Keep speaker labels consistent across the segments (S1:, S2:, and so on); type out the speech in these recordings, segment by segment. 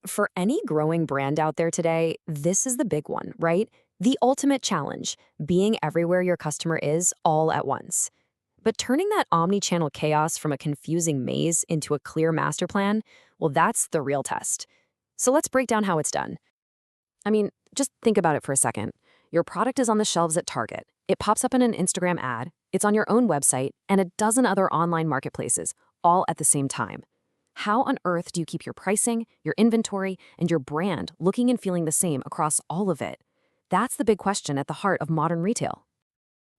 S1: For any growing brand out there today, this is the big one, right? The ultimate challenge, being everywhere your customer is all at once. But turning that omni-channel chaos from a confusing maze into a clear master plan, well, that's the real test. So let's break down how it's done. I mean, just think about it for a second. Your product is on the shelves at Target. It pops up in an Instagram ad, it's on your own website, and a dozen other online marketplaces, all at the same time. How on earth do you keep your pricing, your inventory, and your brand looking and feeling the same across all of it? That's the big question at the heart of modern retail.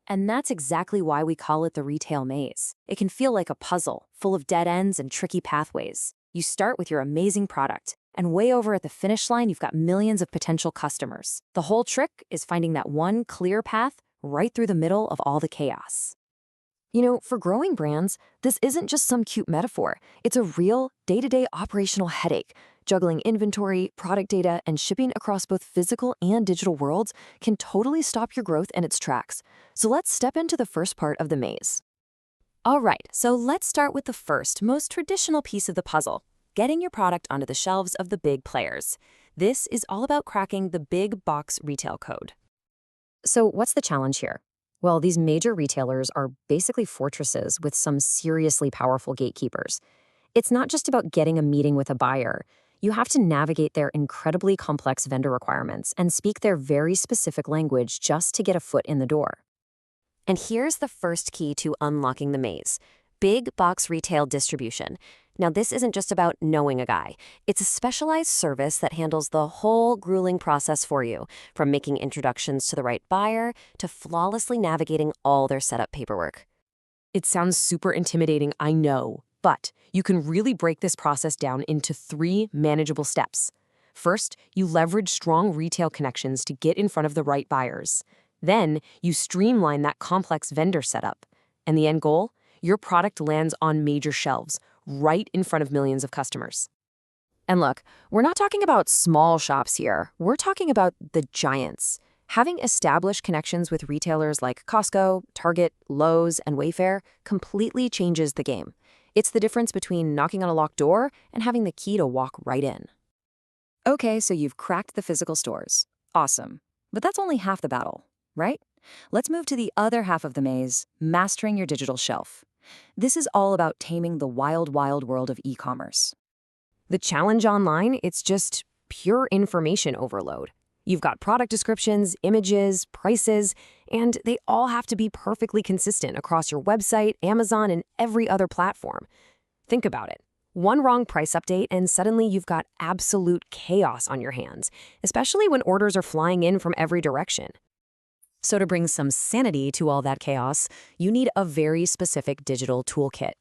S1: And that's exactly why we call it the retail maze. It can feel like a puzzle, full of dead ends and tricky pathways. You start with your amazing product, and way over at the finish line, you've got millions of potential customers. The whole trick is finding that one clear path right through the middle of all the chaos. You know, for growing brands, this isn't just some cute metaphor. It's a real, day-to-day operational headache. Juggling inventory, product data, and shipping across both physical and digital worlds can totally stop your growth in its tracks. So let's step into the first part of the maze. All right, so let's start with the first, most traditional piece of the puzzle, getting your product onto the shelves of the big players. This is all about cracking the big box retail code. So what's the challenge here? Well, these major retailers are basically fortresses with some seriously powerful gatekeepers. It's not just about getting a meeting with a buyer. You have to navigate their incredibly complex vendor requirements and speak their very specific language just to get a foot in the door. And here's the first key to unlocking the maze: big box retail distribution. Now, this isn't just about knowing a guy. It's a specialized service that handles the whole grueling process for you, from making introductions to the right buyer to flawlessly navigating all their setup paperwork. It sounds super intimidating, I know, but you can really break this process down into 3 manageable steps. First, you leverage strong retail connections to get in front of the right buyers. Then, you streamline that complex vendor setup. And the end goal? Your product lands on major shelves, right in front of millions of customers. And look, we're not talking about small shops here. We're talking about the giants. Having established connections with retailers like Costco, Target, Lowe's, and Wayfair completely changes the game. It's the difference between knocking on a locked door and having the key to walk right in. Okay, so you've cracked the physical stores. Awesome. But that's only half the battle, right? Let's move to the other half of the maze, mastering your digital shelf. This is all about taming the wild, wild world of e-commerce. The challenge online, it's just pure information overload. You've got product descriptions, images, prices, and they all have to be perfectly consistent across your website, Amazon, and every other platform. Think about it. One wrong price update, and suddenly you've got absolute chaos on your hands, especially when orders are flying in from every direction. So to bring some sanity to all that chaos, you need a very specific digital toolkit.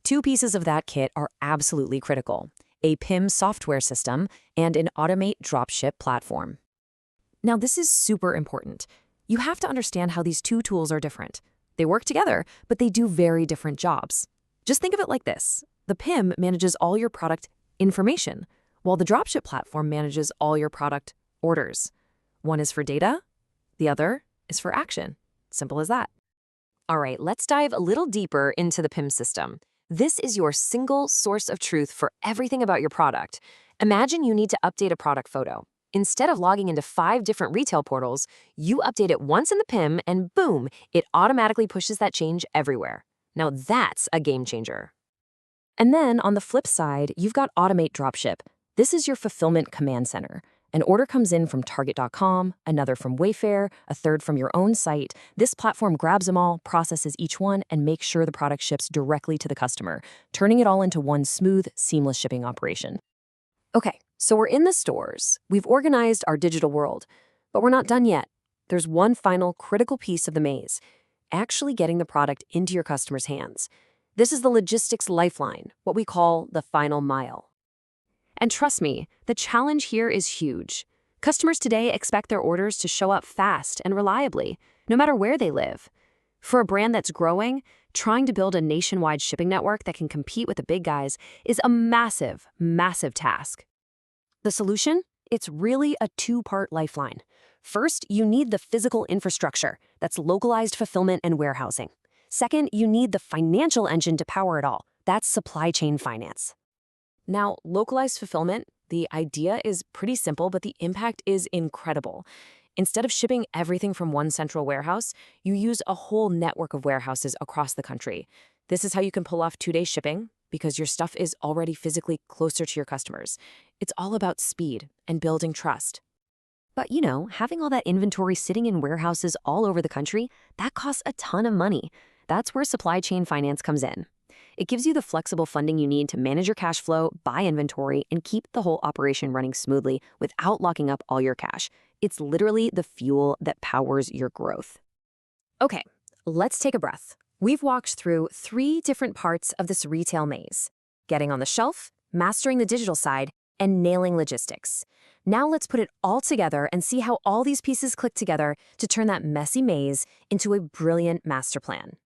S1: 2 pieces of that kit are absolutely critical: a PIM software system and an Automate Dropship platform. Now, this is super important. You have to understand how these 2 tools are different. They work together, but they do very different jobs. Just think of it like this. The PIM manages all your product information, while the Dropship platform manages all your product orders. One is for data, the other is for action. Simple as that. All right, let's dive a little deeper into the PIM system. This is your single source of truth for everything about your product. Imagine you need to update a product photo. Instead of logging into 5 different retail portals, you update it once in the PIM and boom, it automatically pushes that change everywhere. Now that's a game changer. And then on the flip side, you've got Automate Dropship. This is your fulfillment command center. An order comes in from Target.com, another from Wayfair, a third from your own site. This platform grabs them all, processes each one, and makes sure the product ships directly to the customer, turning it all into one smooth, seamless shipping operation. Okay, so we're in the stores. We've organized our digital world, but we're not done yet. There's one final critical piece of the maze: actually getting the product into your customer's hands. This is the logistics lifeline, what we call the final mile. And trust me, the challenge here is huge. Customers today expect their orders to show up fast and reliably, no matter where they live. For a brand that's growing, trying to build a nationwide shipping network that can compete with the big guys is a massive, massive task. The solution? It's really a 2-part lifeline. First, you need the physical infrastructure. That's localized fulfillment and warehousing. Second, you need the financial engine to power it all. That's supply chain finance. Now, localized fulfillment, The idea is pretty simple, but the impact is incredible. Instead of shipping everything from one central warehouse, you use a whole network of warehouses across the country. This is how you can pull off 2-day shipping because your stuff is already physically closer to your customers. It's all about speed and building trust. But having all that inventory sitting in warehouses all over the country, that costs a ton of money. That's where supply chain finance comes in. It gives you the flexible funding you need to manage your cash flow, buy inventory, and keep the whole operation running smoothly without locking up all your cash. It's literally the fuel that powers your growth. Okay, let's take a breath. We've walked through 3 different parts of this retail maze: getting on the shelf, mastering the digital side, and nailing logistics. Now let's put it all together and see how all these pieces click together to turn that messy maze into a brilliant master plan.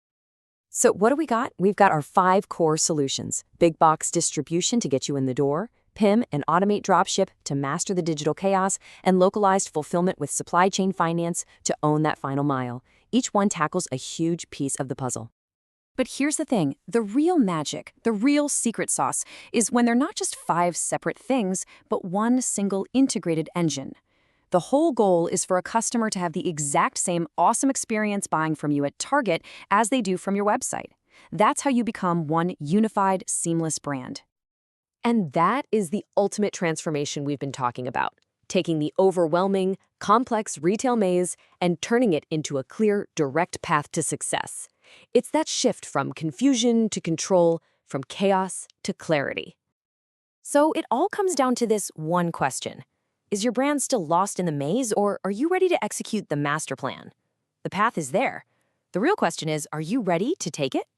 S1: So what do we got? We've got our 5 core solutions: big box distribution to get you in the door, PIM and Automate Dropship to master the digital chaos, and localized fulfillment with supply chain finance to own that final mile. Each one tackles a huge piece of the puzzle. But here's the thing, the real magic, the real secret sauce, is when they're not just 5 separate things, but one single integrated engine. The whole goal is for a customer to have the exact same awesome experience buying from you at Target as they do from your website. That's how you become one unified, seamless brand. And that is the ultimate transformation we've been talking about, taking the overwhelming, complex retail maze and turning it into a clear, direct path to success. It's that shift from confusion to control, from chaos to clarity. So it all comes down to this one question. Is your brand still lost in the maze, or are you ready to execute the master plan? The path is there. The real question is, are you ready to take it?